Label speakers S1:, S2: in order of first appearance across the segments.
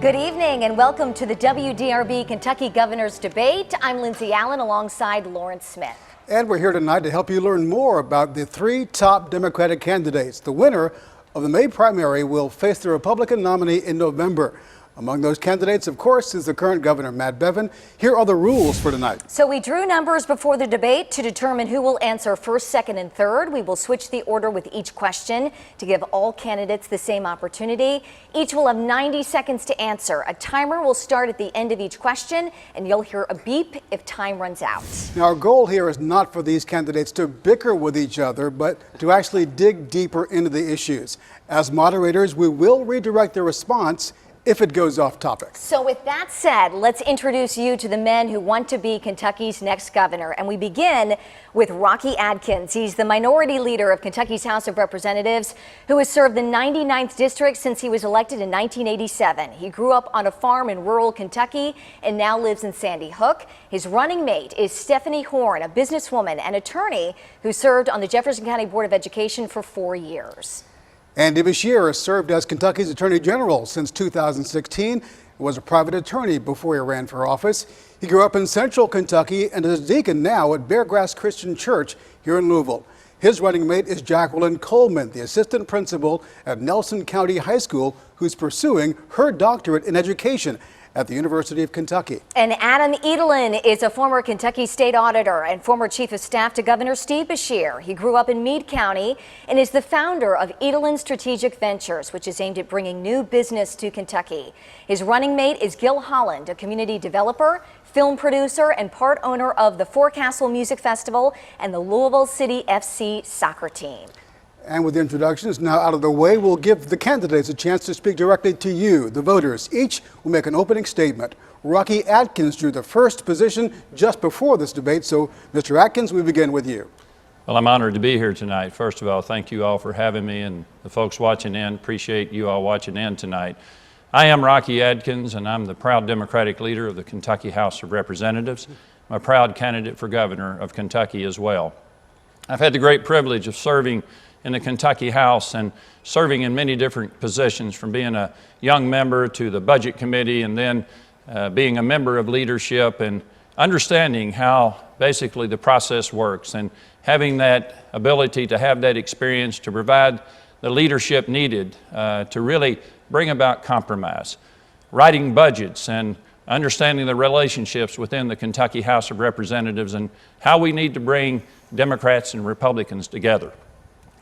S1: Good evening and welcome to the WDRB Kentucky Governor's Debate. I'm Lindsay Allen alongside Lawrence Smith.
S2: And we're here tonight to help you learn more about the three top Democratic candidates. The winner of the May primary will face the Republican nominee in November. Among those candidates, of course, is the current governor, Matt Bevin. Here are the rules for tonight.
S1: So we drew numbers before the debate to determine who will answer first, second, and third. We will switch the order with each question to give all candidates the same opportunity. Each will have 90 seconds to answer. A timer will start at the end of each question, and you'll hear a beep if time runs out.
S2: Now, our goal here is not for these candidates to bicker with each other, but to actually dig deeper into the issues. As moderators, we will redirect their response if it goes off topic.
S1: So with that said, let's introduce you to the men who want to be Kentucky's next governor. And we begin with Rocky Adkins. He's the minority leader of Kentucky's House of Representatives, who has served the 99th district since he was elected in 1987. He grew up on a farm in rural Kentucky and now lives in Sandy Hook. His running mate is Stephanie Horn, a businesswoman and attorney who served on the Jefferson County Board of Education for 4 years.
S2: Andy Beshear has served as Kentucky's Attorney General since 2016 and was a private attorney before he ran for office. He grew up in central Kentucky and is a deacon now at Beargrass Christian Church here in Louisville. His running mate is Jacqueline Coleman, the assistant principal at Nelson County High School, who's pursuing her doctorate in education at the University of Kentucky.
S1: And Adam Edelin is a former Kentucky state auditor and former chief of staff to Governor Steve Beshear. He grew up in Meade County and is the founder of Edelin Strategic Ventures, which is aimed at bringing new business to Kentucky. His running mate is Gil Holland, a community developer, film producer, and part owner of the Forecastle Music Festival and the Louisville City FC soccer team.
S2: And with the introductions now out of the way, we'll give the candidates a chance to speak directly to you, the voters. Each will make an opening statement. Rocky Adkins drew the first position just before this debate. So, Mr. Adkins, we begin with you.
S3: Well, I'm honored to be here tonight. First of all, thank you all for having me, and the folks watching in, appreciate you all watching in tonight. I am Rocky Adkins, and I'm the proud Democratic leader of the Kentucky House of Representatives. I'm a proud candidate for governor of Kentucky as well. I've had the great privilege of serving in the Kentucky House and serving in many different positions, from being a young member to the Budget Committee and then being a member of leadership and understanding how basically the process works and having that ability to have that experience to provide the leadership needed to really bring about compromise, writing budgets and understanding the relationships within the Kentucky House of Representatives and how we need to bring Democrats and Republicans together.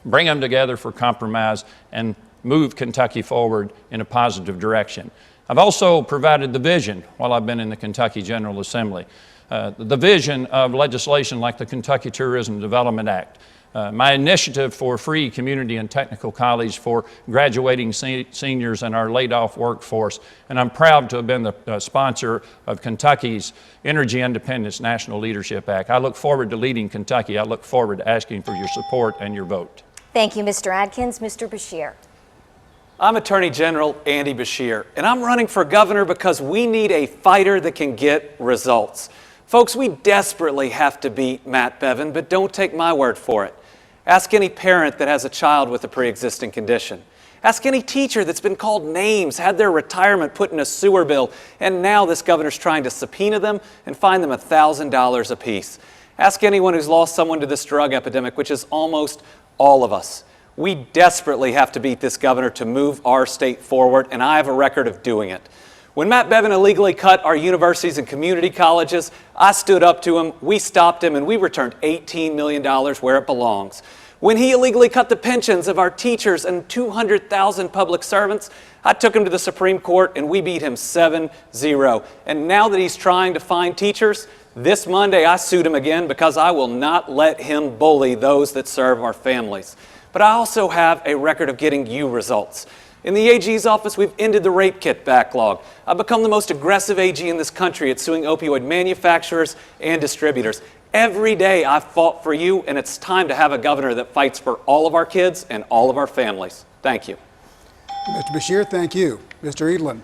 S3: Bring them together for compromise and move Kentucky forward in a positive direction. I've also provided the vision while I've been in the Kentucky General Assembly. The vision of legislation like the Kentucky Tourism Development Act, my initiative for free community and technical college for graduating seniors and our laid-off workforce, and I'm proud to have been the sponsor of Kentucky's Energy Independence National Leadership Act. I look forward to leading Kentucky. I look forward to asking for your support and your vote.
S1: Thank you, Mr. Adkins. Mr. Beshear.
S4: I'm Attorney General Andy Beshear, and I'm running for governor because we need a fighter that can get results. Folks, we desperately have to beat Matt Bevin, but don't take my word for it. Ask any parent that has a child with a pre-existing condition. Ask any teacher that's been called names, had their retirement put in a sewer bill, and now this governor's trying to subpoena them and fine them $1,000 apiece. Ask anyone who's lost someone to this drug epidemic, which is almost all of us. We desperately have to beat this governor to move our state forward, and I have a record of doing it. When Matt Bevin illegally cut our universities and community colleges, I stood up to him, we stopped him, and we returned $18 million where it belongs. When he illegally cut the pensions of our teachers and 200,000 public servants, I took him to the Supreme Court and we beat him 7-0. And now that he's trying to fine teachers, this Monday I sued him again because I will not let him bully those that serve our families. But I also have a record of getting you results. In the AG's office, we've ended the rape kit backlog. I've become the most aggressive AG in this country at suing opioid manufacturers and distributors. Every day I've fought for you, and it's time to have a governor that fights for all of our kids and all of our families. Thank you.
S2: Mr. Beshear, thank you. Mr. Edelin.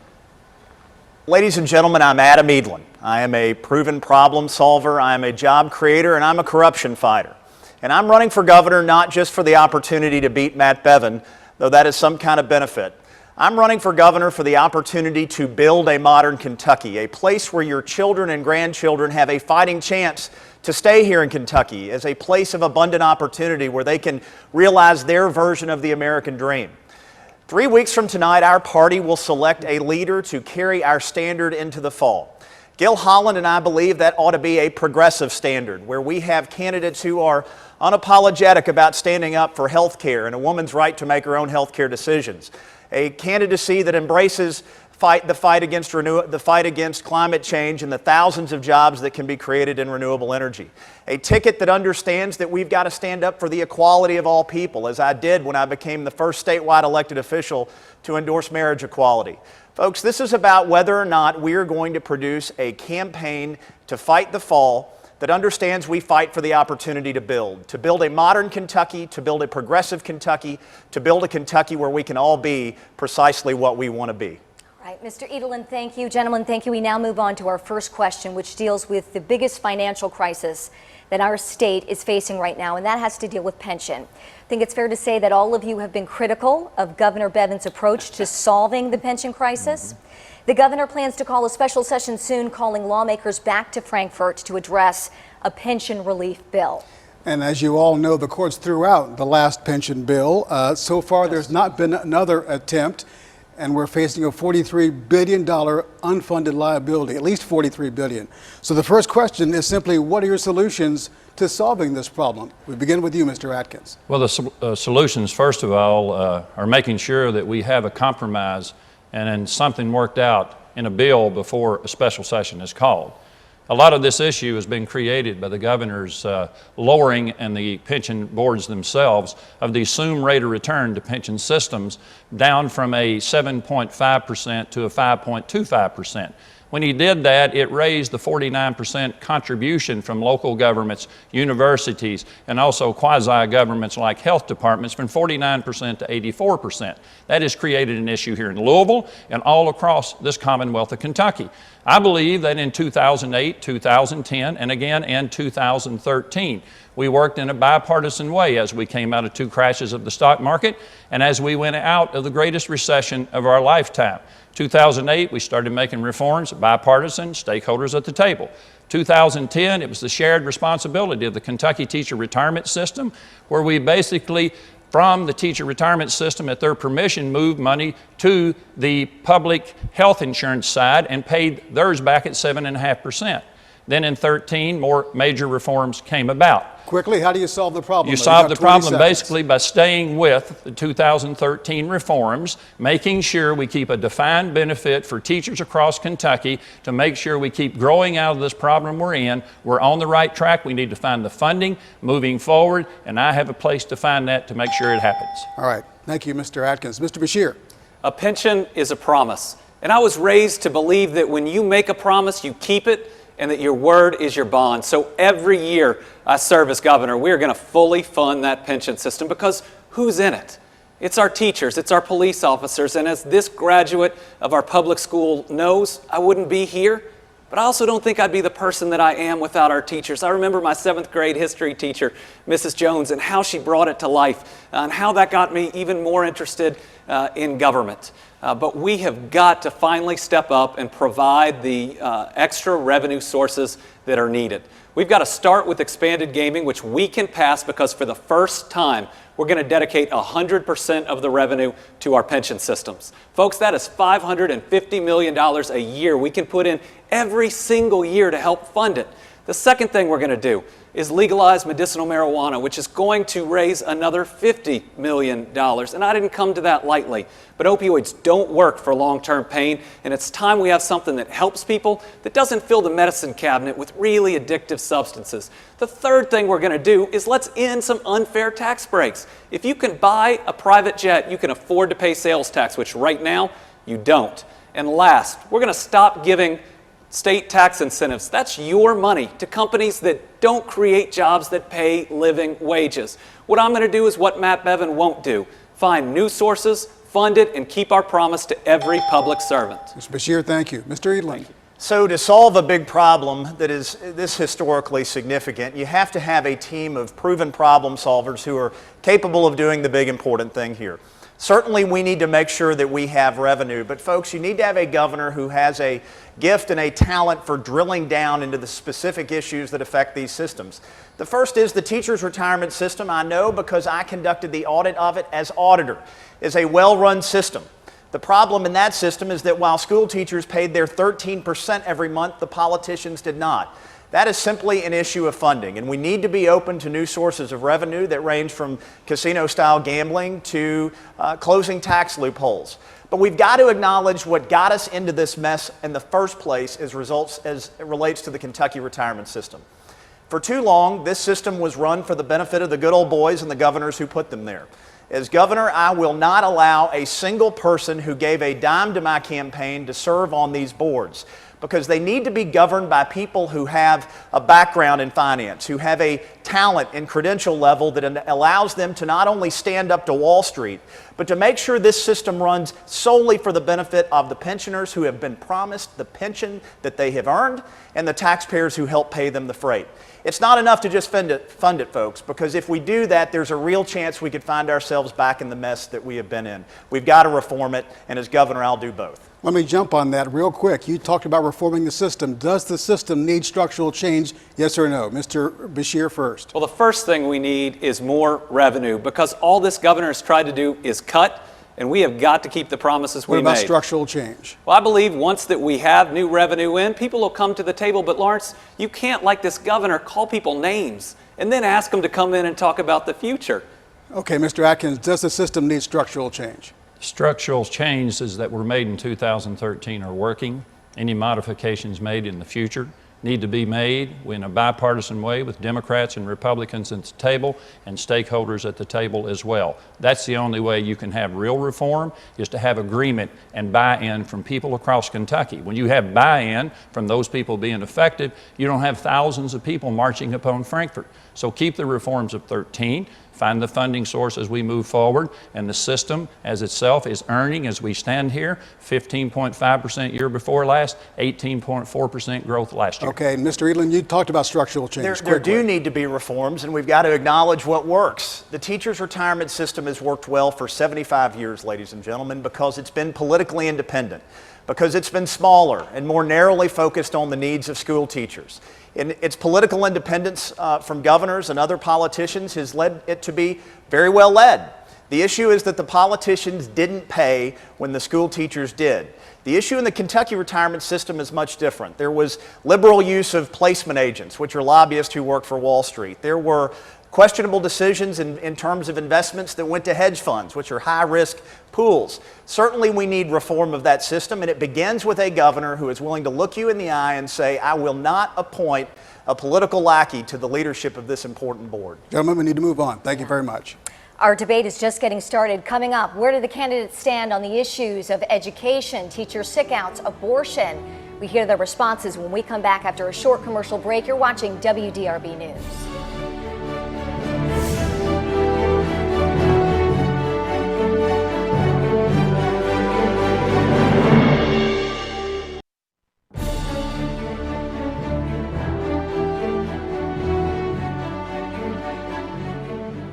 S5: Ladies and gentlemen, I'm Adam Edelin. I am a proven problem solver, I am a job creator, and I'm a corruption fighter. And I'm running for governor not just for the opportunity to beat Matt Bevin, though that is some kind of benefit. I'm running for governor for the opportunity to build a modern Kentucky, a place where your children and grandchildren have a fighting chance to stay here in Kentucky, as a place of abundant opportunity where they can realize their version of the American dream. 3 weeks from tonight, our party will select a leader to carry our standard into the fall. Gil Holland and I believe that ought to be a progressive standard, where we have candidates who are unapologetic about standing up for health care and a woman's right to make her own health care decisions. A candidacy that embraces the fight against climate change and the thousands of jobs that can be created in renewable energy. A ticket that understands that we've got to stand up for the equality of all people, as I did when I became the first statewide elected official to endorse marriage equality. Folks, this is about whether or not we are going to produce a campaign to fight the fall that understands we fight for the opportunity to build a modern Kentucky, to build a progressive Kentucky, to build a Kentucky where we can all be precisely what we want to be.
S1: All right, Mr. Edelin, thank you. Gentlemen, thank you. We now move on to our first question, which deals with the biggest financial crisis that our state is facing right now, and that has to deal with pension. I think it's fair to say that all of you have been critical of Governor Bevin's approach to solving the pension crisis. The governor plans to call a special session soon, calling lawmakers back to Frankfort to address a pension relief bill.
S2: And as you all know, the courts threw out the last pension bill. So far, there's not been another attempt, and we're facing a $43 billion unfunded liability, at least $43 billion. So the first question is simply, what are your solutions to solving this problem? We begin with you, Mr. Atkins.
S3: Well, the solutions, first of all, are making sure that we have a compromise and then something worked out in a bill before a special session is called. A lot of this issue has been created by the governor's lowering and the pension boards themselves of the assumed rate of return to pension systems down from a 7.5% to a 5.25%. When he did that, it raised the 49% contribution from local governments, universities, and also quasi-governments like health departments from 49% to 84%. That has created an issue here in Louisville and all across this Commonwealth of Kentucky. I believe that in 2008, 2010, and again in 2013, we worked in a bipartisan way as we came out of 2 crashes of the stock market and as we went out of the greatest recession of our lifetime. 2008, we started making reforms, bipartisan, stakeholders at the table. 2010, it was the shared responsibility of the Kentucky teacher retirement system, where we basically, from the teacher retirement system at their permission, moved money to the public health insurance side and paid theirs back at 7.5%. Then in 13, more major reforms came about.
S2: Quickly, how do you solve the problem?
S3: You solve the problem basically by staying with the 2013 reforms, making sure we keep a defined benefit for teachers across Kentucky to make sure we keep growing out of this problem we're in. We're on the right track. We need to find the funding moving forward, and I have a place to find that to make sure it happens.
S2: All right. Thank you, Mr. Atkins. Mr. Bashir.
S4: A pension is a promise. And I was raised to believe that when you make a promise, you keep it, and that your word is your bond. So every year I serve as governor, we are going to fully fund that pension system, because who's in it? It's our teachers, it's our police officers, and as this graduate of our public school knows, I wouldn't be here, but I also don't think I'd be the person that I am without our teachers. I remember my 7th grade history teacher, Mrs. Jones, and how she brought it to life, and how that got me even more interested in government. But we have got to finally step up and provide the extra revenue sources that are needed. We've got to start with expanded gaming, which we can pass, because for the first time, we're going to dedicate 100% of the revenue to our pension systems. Folks, that is $550 million a year we can put in every single year to help fund it. The second thing we're going to do is legalize medicinal marijuana, which is going to raise another $50 million. And I didn't come to that lightly, but opioids don't work for long-term pain, and it's time we have something that helps people, that doesn't fill the medicine cabinet with really addictive substances. The third thing we're going to do is let's end some unfair tax breaks. If you can buy a private jet, you can afford to pay sales tax, which right now you don't. And last, we're going to stop giving state tax incentives. That's your money to companies that don't create jobs that pay living wages. What I'm going to do is what Matt Bevin won't do. Find new sources, fund it, and keep our promise to every public servant.
S2: Mr. Bashir, thank you. Mr. Edelin.
S5: So to solve a big problem that is this historically significant, you have to have a team of proven problem solvers who are capable of doing the big important thing here. Certainly, we need to make sure that we have revenue, but folks, you need to have a governor who has a gift and a talent for drilling down into the specific issues that affect these systems. The first is the teachers' retirement system. I know because I conducted the audit of it as auditor. It's a well-run system. The problem in that system is that while school teachers paid their 13% every month, the politicians did not. That is simply an issue of funding, and we need to be open to new sources of revenue that range from casino-style gambling to closing tax loopholes. But we've got to acknowledge what got us into this mess in the first place as it relates to the Kentucky retirement system. For too long, this system was run for the benefit of the good old boys and the governors who put them there. As governor, I will not allow a single person who gave a dime to my campaign to serve on these boards, because they need to be governed by people who have a background in finance, who have a talent and credential level that allows them to not only stand up to Wall Street, but to make sure this system runs solely for the benefit of the pensioners who have been promised the pension that they have earned and the taxpayers who help pay them the freight. It's not enough to just fund it, folks, because if we do that, there's a real chance we could find ourselves back in the mess that we have been in. We've got to reform it, and as governor, I'll do both.
S2: Let me jump on that real quick. You talked about reforming the system. Does the system need structural change, yes or no? Mr. Beshear first.
S4: Well, the first thing we need is more revenue, because all this governor has tried to do is cut, and we have got to keep the promises we made.
S2: What about structural change?
S4: Well, I believe once that we have new revenue in, people will come to the table. But Lawrence, you can't, like this governor, call people names and then ask them to come in and talk about the future.
S2: Okay, Mr. Atkins, does the system need structural change?
S3: Structural changes that were made in 2013 are working. Any modifications made in the future need to be made in a bipartisan way with Democrats and Republicans at the table and stakeholders at the table as well. That's the only way you can have real reform, is to have agreement and buy-in from people across Kentucky. When you have buy-in from those people being affected, you don't have thousands of people marching upon Frankfort. So keep the reforms of 13. Find the funding source as we move forward, and the system as itself is earning, as we stand here, 15.5% year before last, 18.4% growth last year.
S2: Okay, Mr. Edlin, you talked about structural change.
S5: There do need to be reforms, and we've got to acknowledge what works. The teachers' retirement system has worked well for 75 years, ladies and gentlemen, because it's been politically independent, because it's been smaller and more narrowly focused on the needs of school teachers. And its political independence from governors and other politicians has led it to be very well led. The issue is that the politicians didn't pay when the school teachers did. The issue in the Kentucky retirement system is much different. There was liberal use of placement agents, which are lobbyists who work for Wall Street. There were questionable decisions in terms of investments that went to hedge funds, which are high-risk pools. Certainly we need reform of that system, and it begins with a governor who is willing to look you in the eye and say, I will not appoint a political lackey to the leadership of this important board.
S2: Gentlemen, we need to move on. Thank you very much.
S1: Our debate is just getting started. Coming up, where do the candidates stand on the issues of education, teacher sick-outs, abortion? We hear their responses when we come back after a short commercial break. You're watching WDRB News.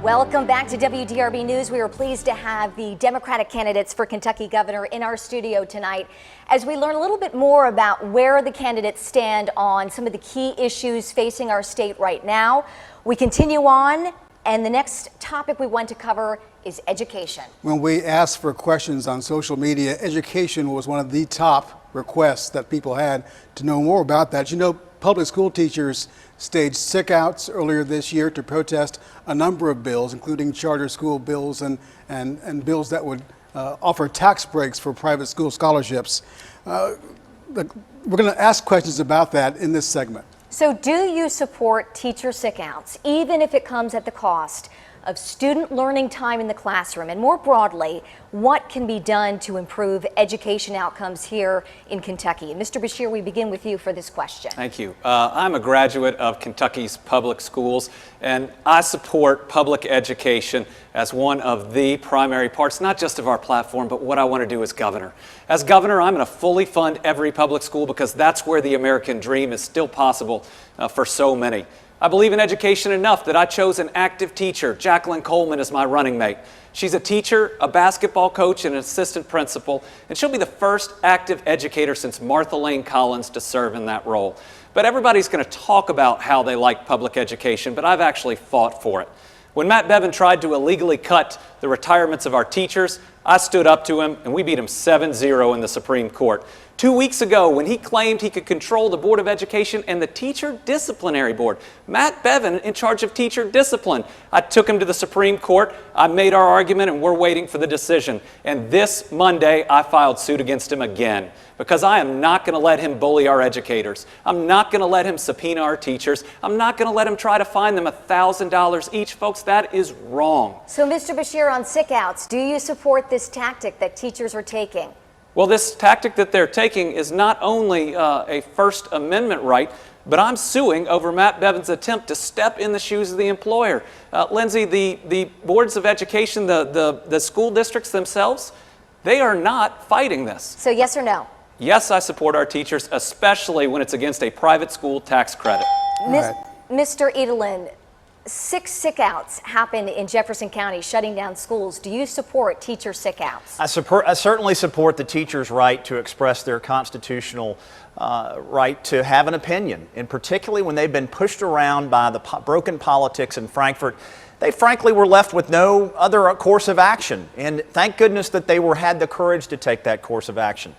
S1: Welcome back to WDRB News. We are pleased to have the Democratic candidates for Kentucky governor in our studio tonight as we learn a little bit more about where the candidates stand on some of the key issues facing our state right now. We continue on, and the next topic we want to cover is education.
S2: When we asked for questions on social media, education was one of the top requests that people had to know more about that. You know, public school teachers staged sick-outs earlier this year to protest a number of bills, including charter school bills and bills that would offer tax breaks for private school scholarships. We're going to ask questions about that in this segment.
S1: So do you support teacher sick-outs, even if it comes at the cost of student learning time in the classroom? And more broadly, what can be done to improve education outcomes here in Kentucky? And Mr. Beshear, we begin with you for this question.
S4: Thank you. I'm a graduate of Kentucky's public schools, and I support public education as one of the primary parts, not just of our platform, but what I want to do as governor. As governor, I'm going to fully fund every public school because that's where the American dream is still possible for so many. I believe in education enough that I chose an active teacher, Jacqueline Coleman, as my running mate. She's a teacher, a basketball coach, and an assistant principal, and she'll be the first active educator since Martha Lane Collins to serve in that role. But everybody's going to talk about how they like public education, but I've actually fought for it. When Matt Bevin tried to illegally cut the retirements of our teachers, I stood up to him, and we beat him 7-0 in the Supreme Court. 2 weeks ago, when he claimed he could control the Board of Education and the Teacher Disciplinary Board, Matt Bevin in charge of teacher discipline, I took him to the Supreme Court, I made our argument, and we're waiting for the decision. And this Monday, I filed suit against him again, because I am not going to let him bully our educators. I'm not going to let him subpoena our teachers. I'm not going to let him try to fine them $1,000 each. Folks, that is wrong.
S1: So, Mr. Bashir, on sick-outs, do you support this tactic that teachers are taking?
S4: Well, this tactic that they're taking is not only a First Amendment right, but I'm suing over Matt Bevin's attempt to step in the shoes of the employer. Lindsay, the boards of education, the school districts themselves, they are not fighting this.
S1: So yes or no?
S4: Yes, I support our teachers, especially when it's against a private school tax credit.
S1: Mr. Edelin, 6 sick-outs happened in Jefferson County, shutting down schools. Do you support teacher sick-outs?
S5: I certainly support the teachers' right to express their constitutional right to have an opinion, and particularly when they've been pushed around by the broken politics in Frankfort. They frankly were left with no other course of action, and thank goodness that they had the courage to take that course of action.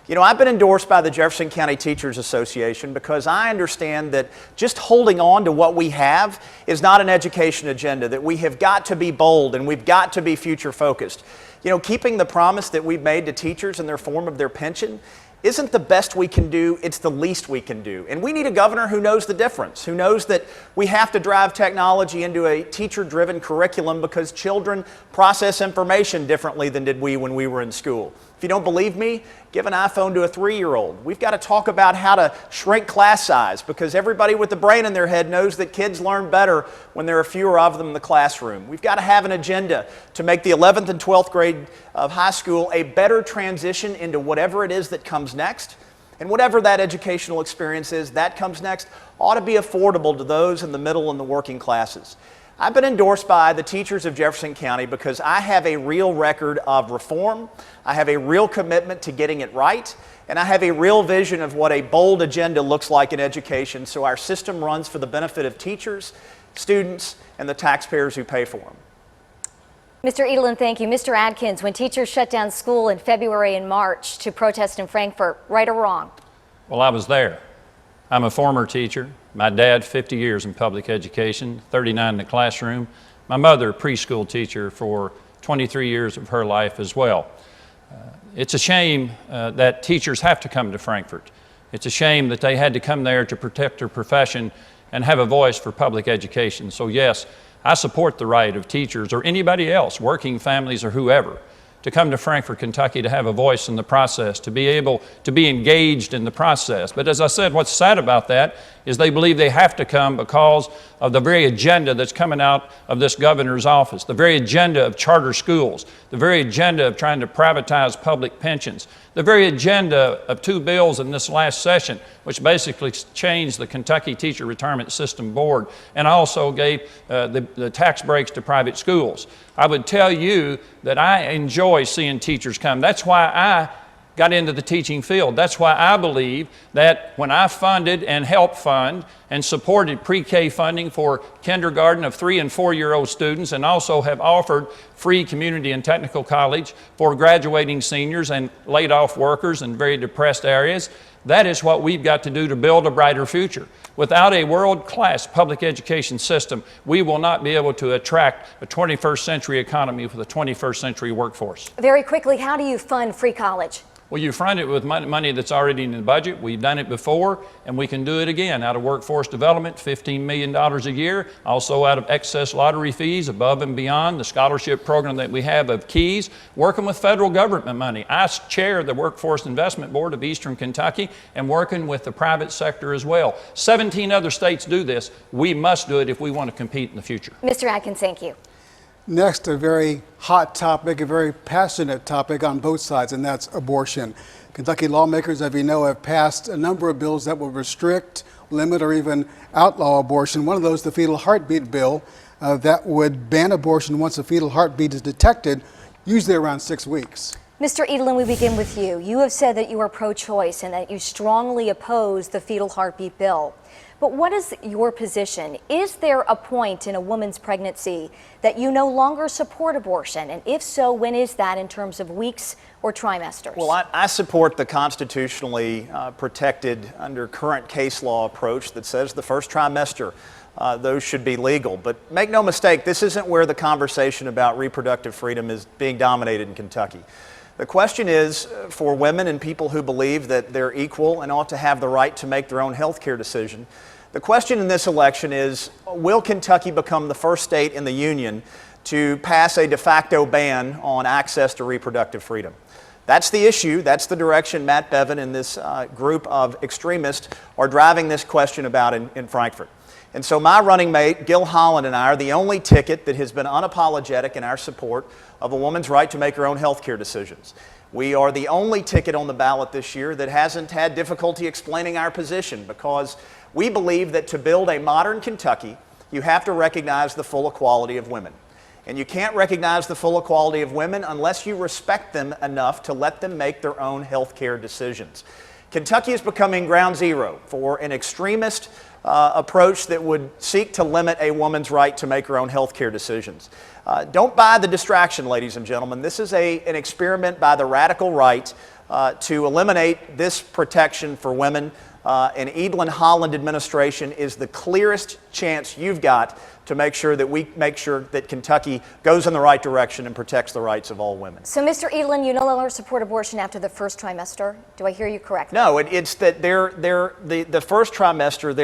S5: You know, I've been endorsed by the Jefferson County Teachers Association because I understand that just holding on to what we have is not an education agenda, that we have got to be bold and we've got to be future focused. You know, keeping the promise that we've made to teachers in their form of their pension isn't the best we can do, it's the least we can do. And we need a governor who knows the difference, who knows that we have to drive technology into a teacher-driven curriculum because children process information differently than did we when we were in school. If you don't believe me, give an iPhone to a 3-year-old. We've got to talk about how to shrink class size because everybody with the brain in their head knows that kids learn better when there are fewer of them in the classroom. We've got to have an agenda to make the 11th and 12th grade of high school a better transition into whatever it is that comes next. And whatever that educational experience is that comes next ought to be affordable to those in the middle and the working classes. I've been endorsed by the teachers of Jefferson County because I have a real record of reform, I have a real commitment to getting it right, and I have a real vision of what a bold agenda looks like in education so our system runs for the benefit of teachers, students, and the taxpayers who pay for them.
S1: Mr. Edelin, thank you. Mr. Adkins, when teachers shut down school in February and March to protest in Frankfort, right or wrong?
S3: Well, I was there. I'm a former teacher. My dad, 50 years in public education, 39 in the classroom. My mother, a preschool teacher for 23 years of her life as well. It's a shame that teachers have to come to Frankfort. It's a shame that they had to come there to protect their profession and have a voice for public education. So yes, I support the right of teachers or anybody else, working families or whoever, to come to Frankfort, Kentucky, to have a voice in the process, to be able to be engaged in the process. But as I said, what's sad about that is they believe they have to come because of the very agenda that's coming out of this governor's office, the very agenda of charter schools, the very agenda of trying to privatize public pensions, the very agenda of 2 bills in this last session, which basically changed the Kentucky Teacher Retirement System Board and also gave the tax breaks to private schools. I would tell you that I enjoy seeing teachers come. That's why I got into the teaching field. That's why I believe that when I funded and helped fund and supported pre-K funding for kindergarten of 3- and 4-year-old students and also have offered free community and technical college for graduating seniors and laid off workers in very depressed areas, that is what we've got to do to build a brighter future. Without a world-class public education system, we will not be able to attract a 21st century economy with a 21st century workforce.
S1: Very quickly, how do you fund free college?
S3: Well, you fund it with money that's already in the budget. We've done it before, and we can do it again out of workforce development, $15 million a year, also out of excess lottery fees above and beyond the scholarship program that we have of Keys, working with federal government money. I chair the Workforce Investment Board of Eastern Kentucky and working with the private sector as well. 17 other states do this. We must do it if we want to compete in the future.
S1: Mr. Adkins, thank you.
S2: Next, a very hot topic, a very passionate topic on both sides, and that's abortion. Kentucky lawmakers, as we know, have passed a number of bills that will restrict, limit, or even outlaw abortion. One of those, the fetal heartbeat bill, that would ban abortion once a fetal heartbeat is detected, usually around 6 weeks.
S1: Mr. Edelin, we begin with you. You have said that you are pro-choice and that you strongly oppose the fetal heartbeat bill. But what is your position? Is there a point in a woman's pregnancy that you no longer support abortion? And if so, when is that in terms of weeks or trimesters?
S5: Well, I support the constitutionally protected under current case law approach that says the first trimester, those should be legal. But make no mistake, this isn't where the conversation about reproductive freedom is being dominated in Kentucky. The question is for women and people who believe that they're equal and ought to have the right to make their own health care decision. The question in this election is, will Kentucky become the first state in the union to pass a de facto ban on access to reproductive freedom? That's the issue. That's the direction Matt Bevin and this group of extremists are driving this question about in Frankfort. And so my running mate, Gil Holland, and I are the only ticket that has been unapologetic in our support of a woman's right to make her own health care decisions. We are the only ticket on the ballot this year that hasn't had difficulty explaining our position, because we believe that to build a modern Kentucky, you have to recognize the full equality of women. And you can't recognize the full equality of women unless you respect them enough to let them make their own health care decisions. Kentucky is becoming ground zero for an extremist approach that would seek to limit a woman's right to make her own health care decisions. Don't buy the distraction, ladies and gentlemen. This is an experiment by the radical right to eliminate this protection for women. And Edelin Holland administration is the clearest chance you've got to make sure that Kentucky goes in the right direction and protects the rights of all women.
S1: So, Mr. Edelin, you no longer support abortion after the first trimester? Do I hear you correctly?
S5: No, it's that the first trimester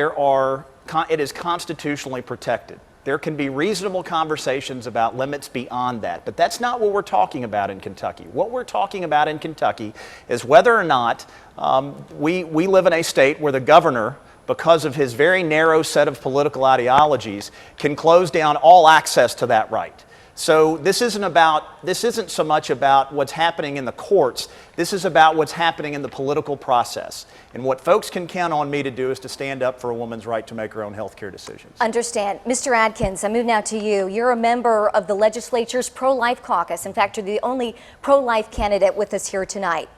S5: it is constitutionally protected. There can be reasonable conversations about limits beyond that, but that's not what we're talking about in Kentucky. What we're talking about in Kentucky is whether or not we live in a state where the governor, because of his very narrow set of political ideologies, can close down all access to that right. So this isn't so much about what's happening in the courts. This is about what's happening in the political process. And what folks can count on me to do is to stand up for a woman's right to make her own health care decisions.
S1: Understand. Mr. Adkins, I move now to you. You're a member of the legislature's pro-life caucus. In fact, you're the only pro-life candidate with us here tonight.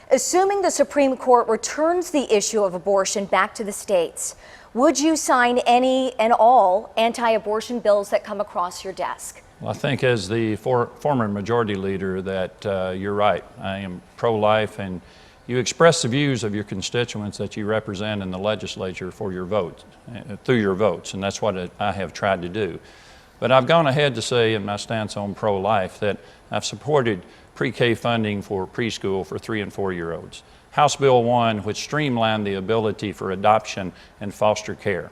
S1: Assuming the Supreme Court returns the issue of abortion back to the states, would you sign any and all anti-abortion bills that come across your desk?
S3: Well, I think as the former majority leader that you're right. I am pro-life, and you express the views of your constituents that you represent in the legislature for your vote, through your votes, and that's what I have tried to do. But I've gone ahead to say in my stance on pro-life that I've supported pre-K funding for preschool for 3- and 4-year-olds. House Bill 1, which streamlined the ability for adoption and foster care.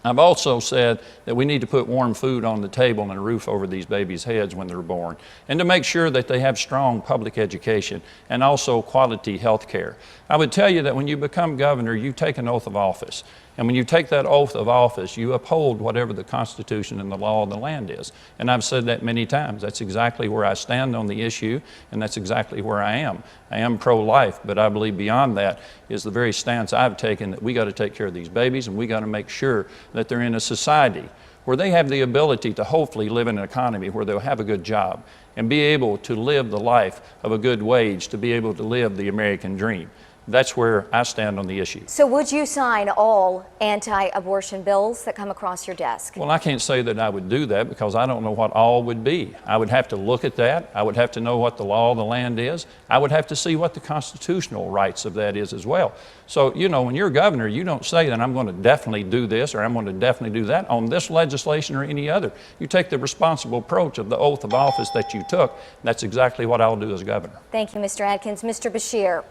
S3: I've also said that we need to put warm food on the table and a roof over these babies' heads when they're born, and to make sure that they have strong public education and also quality health care. I would tell you that when you become governor, you take an oath of office. And when you take that oath of office, you uphold whatever the Constitution and the law of the land is. And I've said that many times. That's exactly where I stand on the issue, and that's exactly where I am. I am pro-life, but I believe beyond that is the very stance I've taken that we got to take care of these babies, and we got to make sure that they're in a society where they have the ability to hopefully live in an economy where they'll have a good job and be able to live the life of a good wage, to be able to live the American dream. That's where I stand on the issue.
S1: So would you sign all anti-abortion bills that come across your desk?
S3: Well, I can't say that I would do that because I don't know what all would be. I would have to look at that. I would have to know what the law of the land is. I would have to see what the constitutional rights of that is as well. So, you know, when you're governor, you don't say that I'm going to definitely do this or I'm going to definitely do that on this legislation or any other. You take the responsible approach of the oath of office that you took. That's exactly what I'll do as governor.
S1: Thank you, Mr. Adkins. Mr. Beshear.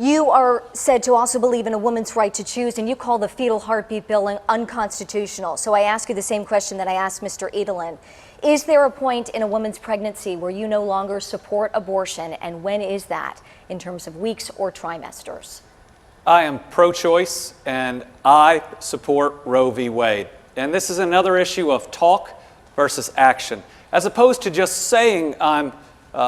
S1: You are said to also believe in a woman's right to choose, and you call the fetal heartbeat bill unconstitutional. So I ask you the same question that I asked Mr. Edelin. Is there a point in a woman's pregnancy where you no longer support abortion, and when is that in terms of weeks or trimesters?
S4: I am pro-choice, and I support Roe v. Wade. And this is another issue of talk versus action. As opposed to just saying I'm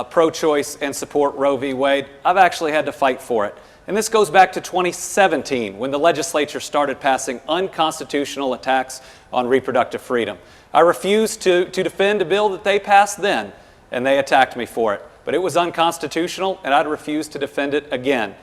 S4: pro-choice and support Roe v. Wade, I've actually had to fight for it. And this goes back to 2017 when the legislature started passing unconstitutional attacks on reproductive freedom. I refused to defend a bill that they passed then, and they attacked me for it. But it was unconstitutional, and I'd refuse to defend it again.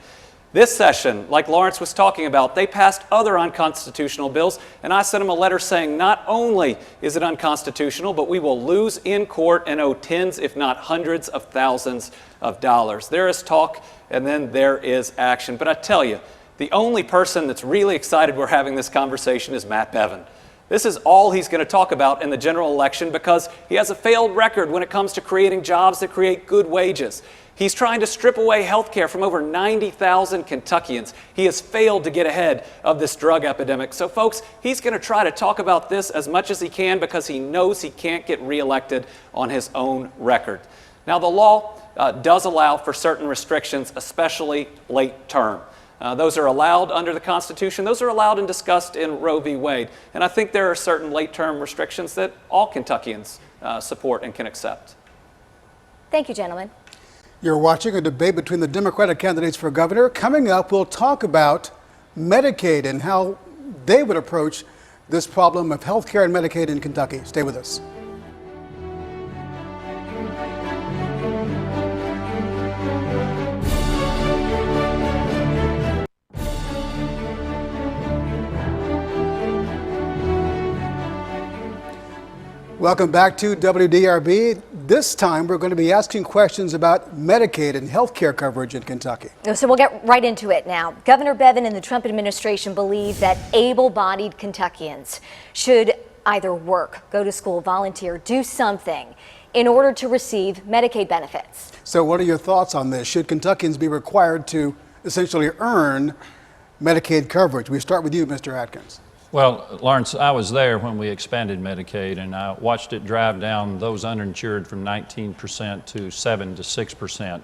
S4: This session, like Lawrence was talking about, they passed other unconstitutional bills, and I sent them a letter saying not only is it unconstitutional, but we will lose in court and owe tens, if not hundreds of thousands of dollars. There is talk, and then there is action. But I tell you, the only person that's really excited we're having this conversation is Matt Bevin. This is all he's going to talk about in the general election because he has a failed record when it comes to creating jobs that create good wages. He's trying to strip away health care from over 90,000 Kentuckians. He has failed to get ahead of this drug epidemic. So folks, he's going to try to talk about this as much as he can because he knows he can't get reelected on his own record. Now the law does allow for certain restrictions, especially late term. Those are allowed under the Constitution. Those are allowed and discussed in Roe v. Wade. And I think there are certain late-term restrictions that all Kentuckians support and can accept.
S1: Thank you, gentlemen.
S2: You're watching a debate between the Democratic candidates for governor. Coming up, we'll talk about Medicaid and how they would approach this problem of health care and Medicaid in Kentucky. Stay with us. Welcome back to WDRB. This time we're going to be asking questions about Medicaid and health care coverage in Kentucky.
S1: So we'll get right into it now. Governor Bevin and the Trump administration believe that able-bodied Kentuckians should either work, go to school, volunteer, do something in order to receive Medicaid benefits.
S2: So what are your thoughts on this? Should Kentuckians be required to essentially earn Medicaid coverage? We start with you, Mr. Atkins.
S3: Well, Lawrence, I was there when we expanded Medicaid, and I watched it drive down those uninsured from 19% to 7 to 6%.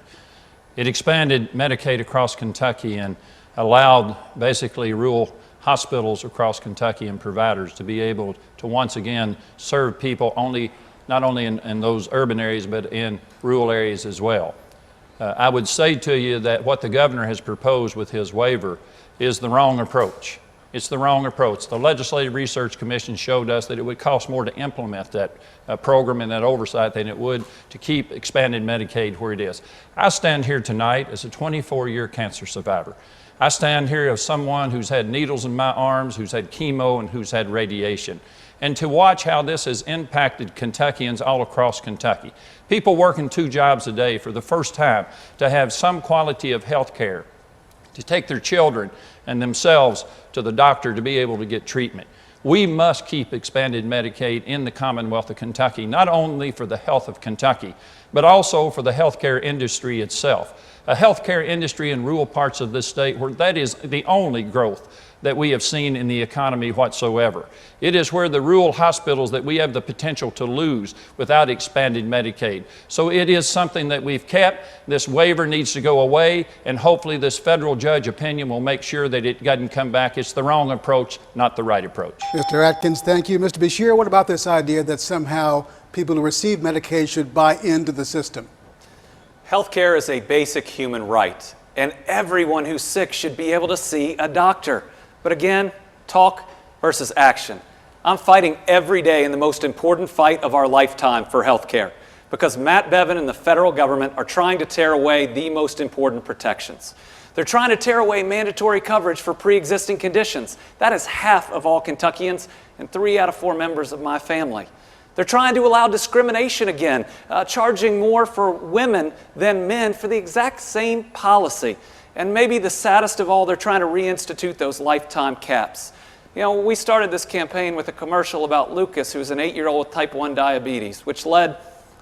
S3: It expanded Medicaid across Kentucky and allowed basically rural hospitals across Kentucky and providers to be able to once again serve people not only in those urban areas, but in rural areas as well. I would say to you that what the governor has proposed with his waiver is the wrong approach. It's the wrong approach. The Legislative Research Commission showed us that it would cost more to implement that program and that oversight than it would to keep expanded Medicaid where it is. I stand here tonight as a 24-year cancer survivor. I stand here as someone who's had needles in my arms, who's had chemo, and who's had radiation. And to watch how this has impacted Kentuckians all across Kentucky. People working 2 jobs a day for the first time to have some quality of health care, to take their children and themselves to the doctor to be able to get treatment. We must keep expanded Medicaid in the Commonwealth of Kentucky, not only for the health of Kentucky, but also for the healthcare industry itself. A healthcare industry in rural parts of this state where that is the only growth that we have seen in the economy whatsoever. It is where the rural hospitals that we have the potential to lose without expanded Medicaid. So it is something that we've kept. This waiver needs to go away, and hopefully this federal judge opinion will make sure that it doesn't come back. It's the wrong approach, not the right approach.
S2: Mr. Atkins, thank you. Mr. Bashir, what about this idea that somehow people who receive Medicaid should buy into the system?
S4: Healthcare is a basic human right, and everyone who's sick should be able to see a doctor. But again, talk versus action. I'm fighting every day in the most important fight of our lifetime for health care because Matt Bevin and the federal government are trying to tear away the most important protections. They're trying to tear away mandatory coverage for pre-existing conditions. That is half of all Kentuckians and 3 out of 4 members of my family. They're trying to allow discrimination again, charging more for women than men for the exact same policy. And maybe the saddest of all, they're trying to reinstitute those lifetime caps. You know, we started this campaign with a commercial about Lucas, who's an 8-year-old with type 1 diabetes, which led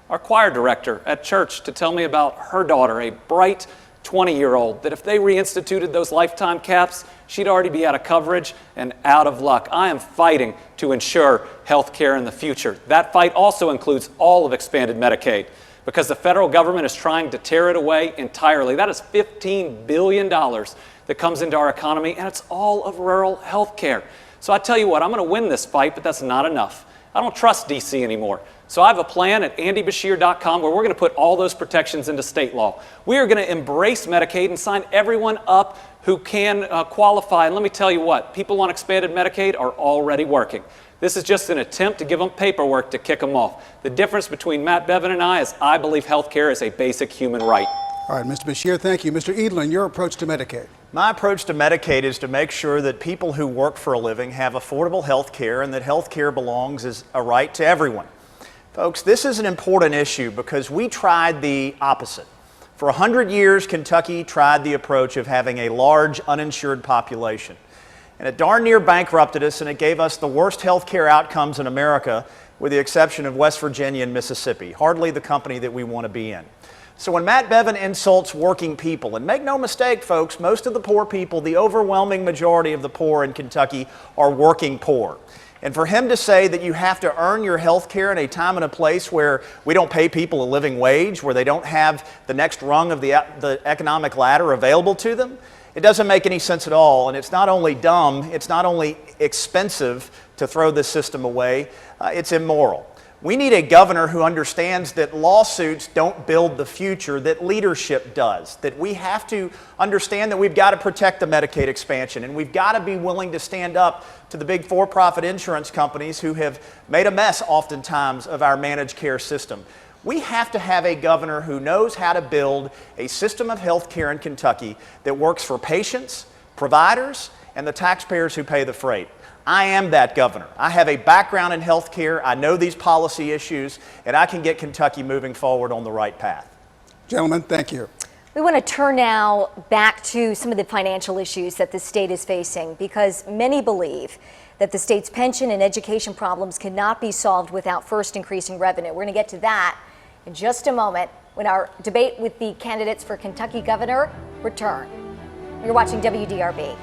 S4: our choir director at church to tell me about her daughter, a bright 20-year-old, that if they reinstituted those lifetime caps, she'd already be out of coverage and out of luck. I am fighting to ensure health care in the future. That fight also includes all of expanded Medicaid, because the federal government is trying to tear it away entirely. That is $15 billion that comes into our economy, and it's all of rural health care. So I tell you what, I'm going to win this fight, but that's not enough. I don't trust D.C. anymore. So I have a plan at andybashir.com where we're going to put all those protections into state law. We are going to embrace Medicaid and sign everyone up who can qualify. And let me tell you what, people on expanded Medicaid are already working. This is just an attempt to give them paperwork to kick them off. The difference between Matt Bevin and I is I believe health care is a basic human right.
S2: All right, Mr. Bashir, thank you. Mr. Edelin, your approach to Medicaid.
S5: My approach to Medicaid is to make sure that people who work for a living have affordable health care and that health care belongs as a right to everyone. Folks, this is an important issue because we tried the opposite. For 100 years, Kentucky tried the approach of having a large uninsured population. And it darn near bankrupted us, and it gave us the worst health care outcomes in America, with the exception of West Virginia and Mississippi. Hardly the company that we want to be in. So when Matt Bevin insults working people, and make no mistake, folks, most of the poor people, the overwhelming majority of the poor in Kentucky are working poor. And for him to say that you have to earn your health care in a time and a place where we don't pay people a living wage, where they don't have the next rung of the economic ladder available to them, it doesn't make any sense at all. And it's not only dumb, it's not only expensive to throw this system away, it's immoral. We need a governor who understands that lawsuits don't build the future, that leadership does, that we have to understand that we've got to protect the Medicaid expansion, and we've got to be willing to stand up to the big for-profit insurance companies who have made a mess oftentimes of our managed care system. We have to have a governor who knows how to build a system of health care in Kentucky that works for patients, providers, and the taxpayers who pay the freight. I am that governor. I have a background in health care, I know these policy issues, and I can get Kentucky moving forward on the right path.
S2: Gentlemen, thank you.
S1: We want to turn now back to some of the financial issues that the state is facing, because many believe that the state's pension and education problems cannot be solved without first increasing revenue. We're going to get to that in just a moment when our debate with the candidates for Kentucky governor return. You're watching WDRB.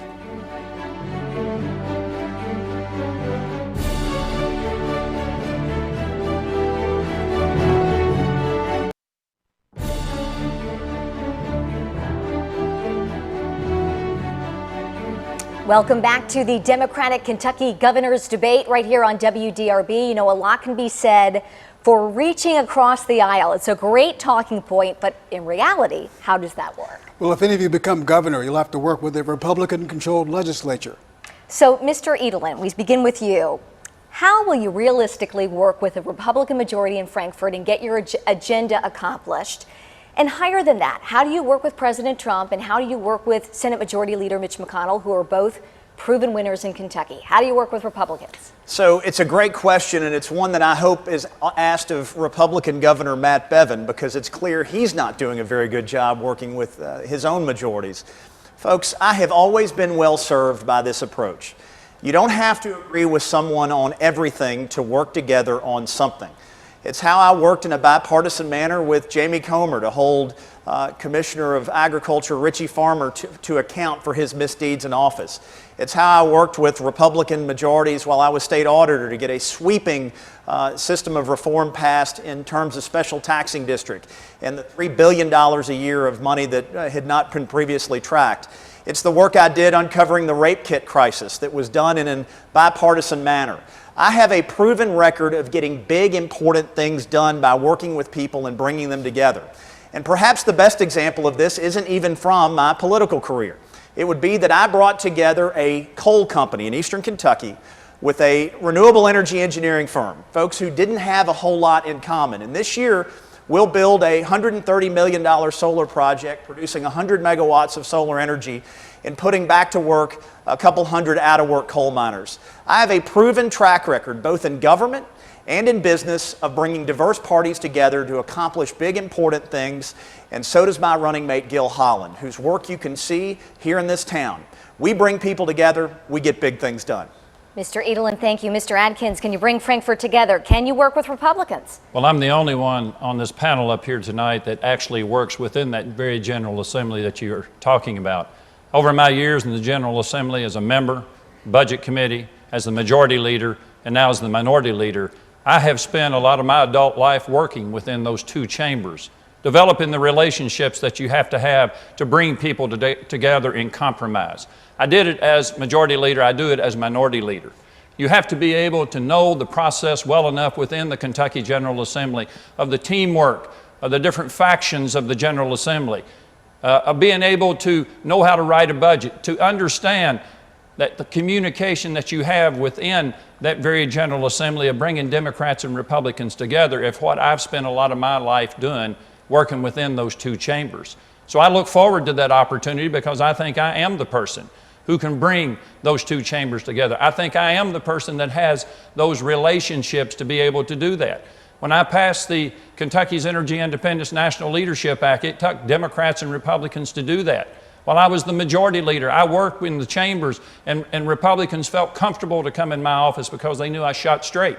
S1: Welcome back to the Democratic Kentucky governor's debate right here on WDRB. You know, a lot can be said for reaching across the aisle. It's a great talking point, but in reality, how does that work?
S2: Well, if any of you become governor, you'll have to work with a Republican-controlled legislature.
S1: So, Mr. Edelin, we begin with you. How will you realistically work with a Republican majority in Frankfort and get your agenda accomplished? And higher than that, how do you work with President Trump and how do you work with Senate Majority Leader Mitch McConnell, who are both proven winners in Kentucky? How do you work with Republicans?
S5: So it's a great question, and it's one that I hope is asked of Republican Governor Matt Bevin, because it's clear he's not doing a very good job working with his own majorities. Folks, I have always been well served by this approach. You don't have to agree with someone on everything to work together on something. It's how I worked in a bipartisan manner with Jamie Comer to hold Commissioner of Agriculture Richie Farmer to account for his misdeeds in office. It's how I worked with Republican majorities while I was state auditor to get a sweeping system of reform passed in terms of special taxing district and the $3 billion a year of money that had not been previously tracked. It's the work I did uncovering the rape kit crisis that was done in a bipartisan manner. I have a proven record of getting big, important things done by working with people and bringing them together. And perhaps the best example of this isn't even from my political career. It would be that I brought together a coal company in eastern Kentucky with a renewable energy engineering firm, folks who didn't have a whole lot in common. And this year, we'll build a $130 million solar project producing 100 megawatts of solar energy and putting back to work a couple hundred out-of-work coal miners. I have a proven track record, both in government and in business, of bringing diverse parties together to accomplish big, important things, and so does my running mate, Gil Holland, whose work you can see here in this town. We bring people together, we get big things done.
S1: Mr. Edelin, thank you. Mr. Adkins, can you bring Frankfort together? Can you work with Republicans?
S3: Well, I'm the only one on this panel up here tonight that actually works within that very General Assembly that you're talking about. Over my years in the General Assembly as a member, Budget Committee, as the Majority Leader, and now as the Minority Leader, I have spent a lot of my adult life working within those two chambers, developing the relationships that you have to bring people together in compromise. I did it as Majority Leader, I do it as Minority Leader. You have to be able to know the process well enough within the Kentucky General Assembly, of the teamwork, of the different factions of the General Assembly, of being able to know how to write a budget, to understand that the communication that you have within that very General Assembly of bringing Democrats and Republicans together, if what I've spent a lot of my life doing, working within those two chambers. So I look forward to that opportunity because I think I am the person who can bring those two chambers together. I think I am the person that has those relationships to be able to do that. When I passed the Kentucky's Energy Independence National Leadership Act, it took Democrats and Republicans to do that. While I was the majority leader, I worked in the chambers, and Republicans felt comfortable to come in my office because they knew I shot straight.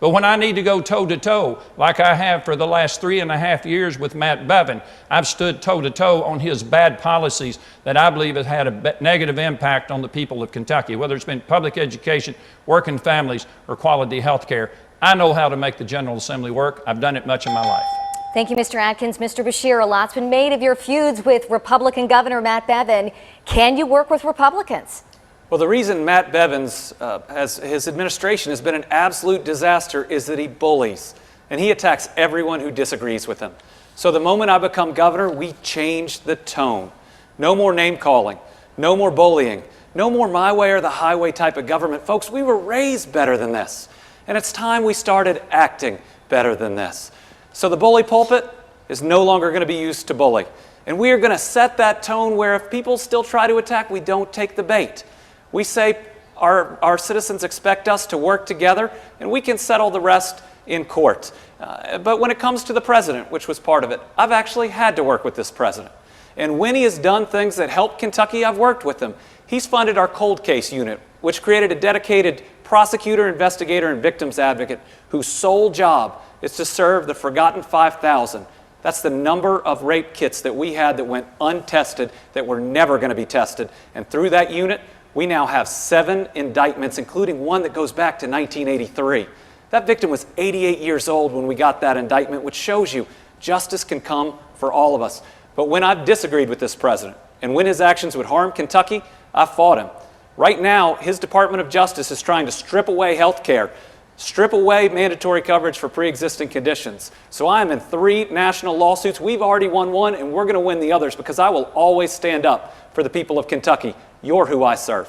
S3: But when I need to go toe-to-toe, like I have for the last 3.5 years with Matt Bevin, I've stood toe-to-toe on his bad policies that I believe have had a negative impact on the people of Kentucky, whether it's been public education, working families, or quality health care. I know how to make the General Assembly work. I've done it much in my life.
S1: Thank you, Mr. Adkins. Mr. Beshear, a lot's been made of your feuds with Republican Governor Matt Bevin. Can you work with Republicans?
S4: Well, the reason Matt Bevin's, his administration has been an absolute disaster is that he bullies, and he attacks everyone who disagrees with him. So the moment I become governor, we change the tone. No more name calling, no more bullying, no more my way or the highway type of government. Folks, we were raised better than this, and it's time we started acting better than this. So the bully pulpit is no longer going to be used to bully. And we are going to set that tone where if people still try to attack, we don't take the bait. We say our citizens expect us to work together, and we can settle the rest in court. But when it comes to the president, which was part of it, I've actually had to work with this president. And when he has done things that help Kentucky, I've worked with him. He's funded our cold case unit, which created a dedicated prosecutor, investigator, and victims advocate whose sole job is to serve the forgotten 5,000. That's the number of rape kits that we had that went untested, that were never going to be tested. And through that unit, we now have 7 indictments, including one that goes back to 1983. That victim was 88 years old when we got that indictment, which shows you justice can come for all of us. But when I've disagreed with this president, and when his actions would harm Kentucky, I fought him. Right now, his Department of Justice is trying to strip away health care, strip away mandatory coverage for pre-existing conditions. So I am in 3 national lawsuits. We've already won one, and we're going to win the others because I will always stand up for the people of Kentucky. You're who I serve.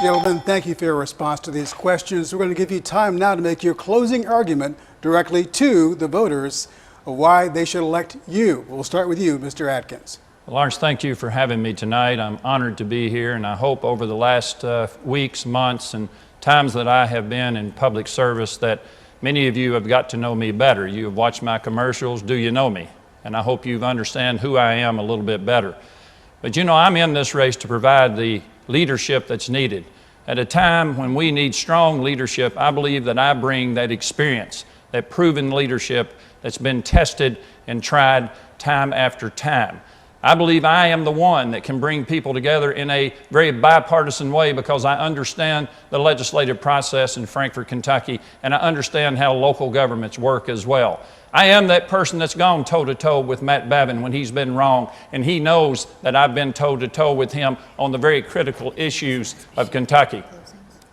S2: Gentlemen, thank you for your response to these questions. We're going to give you time now to make your closing argument directly to the voters of why they should elect you. We'll start with you, Mr. Adkins.
S3: Well, Lawrence, thank you for having me tonight. I'm honored to be here, and I hope over the last weeks, months, and times that I have been in public service that many of you have got to know me better. You have watched my commercials. Do you know me? And I hope you understand who I am a little bit better. But you know, I'm in this race to provide the leadership that's needed. At a time when we need strong leadership, I believe that I bring that experience, that proven leadership that's been tested and tried time after time. I believe I am the one that can bring people together in a very bipartisan way because I understand the legislative process in Frankfort, Kentucky, and I understand how local governments work as well. I am that person that's gone toe-to-toe with Matt Bevin when he's been wrong, and he knows that I've been toe-to-toe with him on the very critical issues of Kentucky.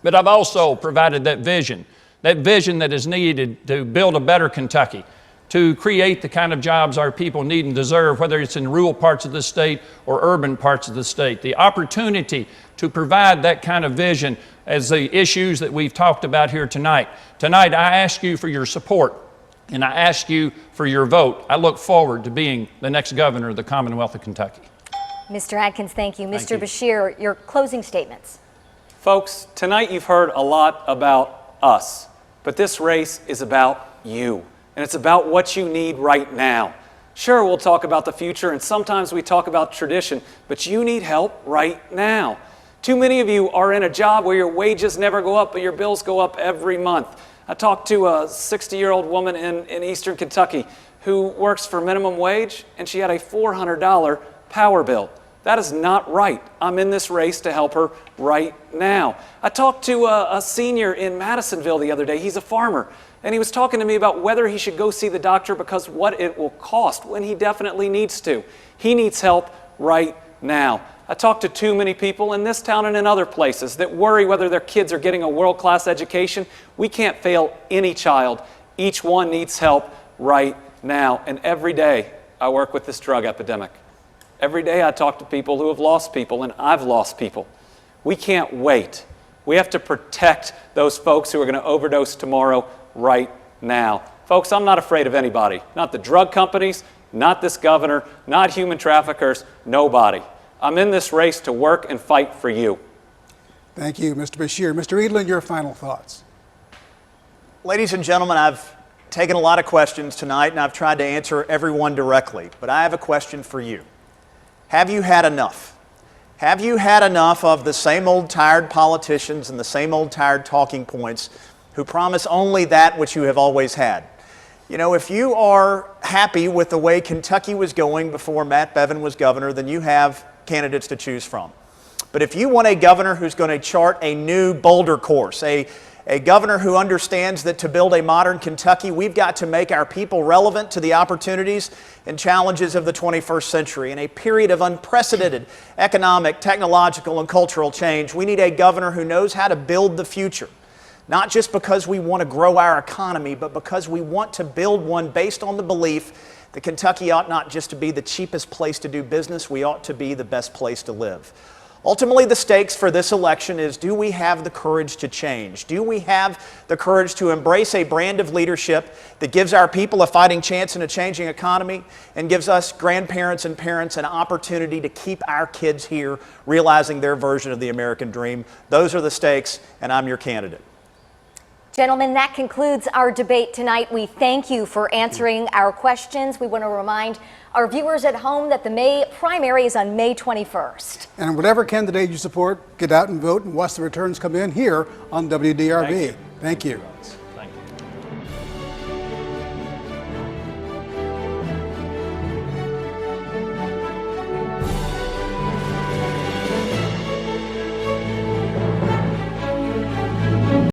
S3: But I've also provided that vision that is needed to build a better Kentucky, to create the kind of jobs our people need and deserve, whether it's in rural parts of the state or urban parts of the state. The opportunity to provide that kind of vision as the issues that we've talked about here tonight. Tonight, I ask you for your support, and I ask you for your vote. I look forward to being the next governor of the Commonwealth of Kentucky.
S1: Mr. Adkins, thank you. Mr.
S3: you.
S1: Beshear, your closing statements.
S4: Folks, tonight you've heard a lot about us, but this race is about you. And it's about what you need right now. Sure, we'll talk about the future, and sometimes we talk about tradition, but you need help right now. Too many of you are in a job where your wages never go up, but your bills go up every month. I talked to a 60-year-old woman in eastern Kentucky who works for minimum wage, and she had a $400 power bill. That is not right. I'm in this race to help her right now. I talked to a senior in Madisonville the other day. He's a farmer. And he was talking to me about whether he should go see the doctor because what it will cost when he definitely needs to. He needs help right now. I talk to too many people in this town and in other places that worry whether their kids are getting a world-class education. We can't fail any child. Each one needs help right now. And every day I work with this drug epidemic. Every day I talk to people who have lost people, and I've lost people. We can't wait. We have to protect those folks who are going to overdose tomorrow right now. Folks, I'm not afraid of anybody. Not the drug companies, not this governor, not human traffickers, nobody. I'm in this race to work and fight for you.
S2: Thank you, Mr. Bashir. Mr. Edlin, your final thoughts.
S5: Ladies and gentlemen, I've taken a lot of questions tonight, and I've tried to answer everyone directly. But I have a question for you. Have you had enough? Have you had enough of the same old tired politicians and the same old tired talking points who promise only that which you have always had? You know, if you are happy with the way Kentucky was going before Matt Bevin was governor, then you have candidates to choose from. But if you want a governor who's going to chart a new, bolder course, a governor who understands that to build a modern Kentucky, we've got to make our people relevant to the opportunities and challenges of the 21st century. In a period of unprecedented economic, technological, and cultural change, we need a governor who knows how to build the future. Not just because we want to grow our economy, but because we want to build one based on the belief that Kentucky ought not just to be the cheapest place to do business, we ought to be the best place to live. Ultimately, the stakes for this election is, do we have the courage to change? Do we have the courage to embrace a brand of leadership that gives our people a fighting chance in a changing economy and gives us grandparents and parents an opportunity to keep our kids here realizing their version of the American dream? Those are the stakes, and I'm your candidate.
S1: Gentlemen, that concludes our debate tonight. We thank you for answering our questions. We want to remind our viewers at home that the May primary is on May 21st.
S2: And whatever candidate you support, get out and vote and watch the returns come in here on WDRB. Thank you.